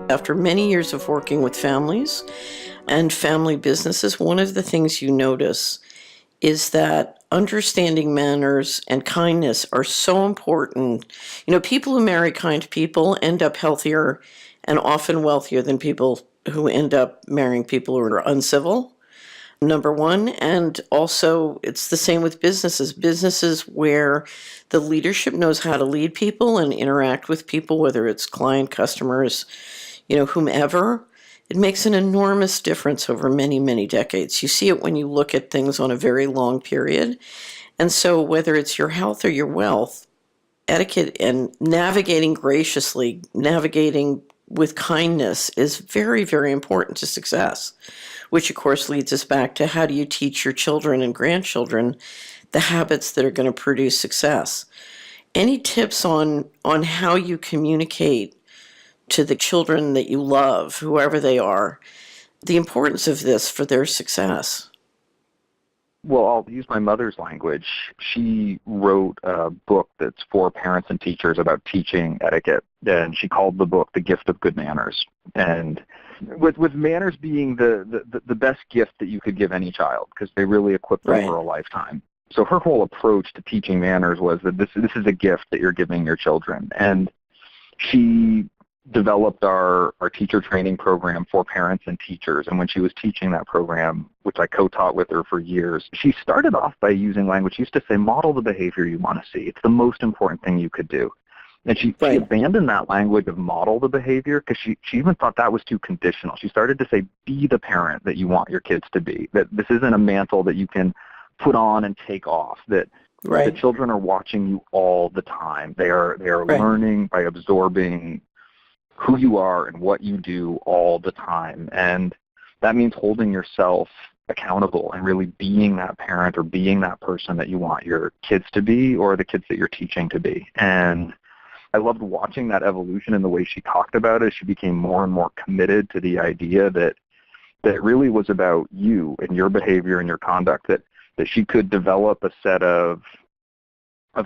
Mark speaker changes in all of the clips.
Speaker 1: After many years of working with families and family businesses, one of the things you notice is that understanding manners and kindness are so important. People who marry kind people end up healthier and often wealthier than people who end up marrying people who are uncivil, number one. And also, it's the same with businesses. Businesses where the leadership knows how to lead people and interact with people, whether it's client, customers, whomever, it makes an enormous difference over many, many decades. You see it when you look at things on a very long period. And so, whether it's your health or your wealth, etiquette and navigating graciously, navigating with kindness is very, very important to success, which of course leads us back to how do you teach your children and grandchildren the habits that are going to produce success? Any tips on how you communicate to the children that you love, whoever they are, the importance of this for their success?
Speaker 2: Well, I'll use my mother's language. She wrote a book that's for parents and teachers about teaching etiquette, and she called the book The Gift of Good Manners. And with manners being the best gift that you could give any child, because they really equip them
Speaker 1: Right.
Speaker 2: for a lifetime. So her whole approach to teaching manners was that this is a gift that you're giving your children. And she developed our teacher training program for parents and teachers. And when she was teaching that program, which I co-taught with her for years, she started off by using language. She used to say, model the behavior you want to see. It's the most important thing you could do. And she
Speaker 1: Right.
Speaker 2: abandoned that language of model the behavior because she even thought that was too conditional. She started to say, be the parent that you want your kids to be, that this isn't a mantle that you can put on and take off, that
Speaker 1: Right.
Speaker 2: the children are watching you all the time. They are
Speaker 1: Right.
Speaker 2: learning by absorbing who you are and what you do all the time. And that means holding yourself accountable and really being that parent or being that person that you want your kids to be or the kids that you're teaching to be. And I loved watching that evolution in the way she talked about it. She became more and more committed to the idea that it really was about you and your behavior and your conduct, that she could develop a set of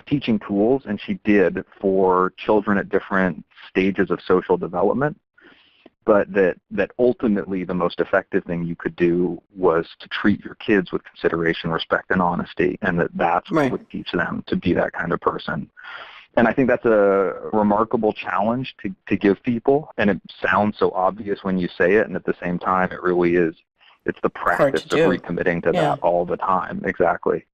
Speaker 2: teaching tools, and she did, for children at different stages of social development, but that ultimately the most effective thing you could do was to treat your kids with consideration, respect, and honesty, and that's what
Speaker 1: Right.
Speaker 2: would teach them to be that kind of person. And I think that's a remarkable challenge to give people, and it sounds so obvious when you say it, and at the same time it really is. It's the
Speaker 1: Hard to
Speaker 2: practice of
Speaker 1: do.
Speaker 2: recommitting to
Speaker 1: Yeah.
Speaker 2: that all the time. Exactly.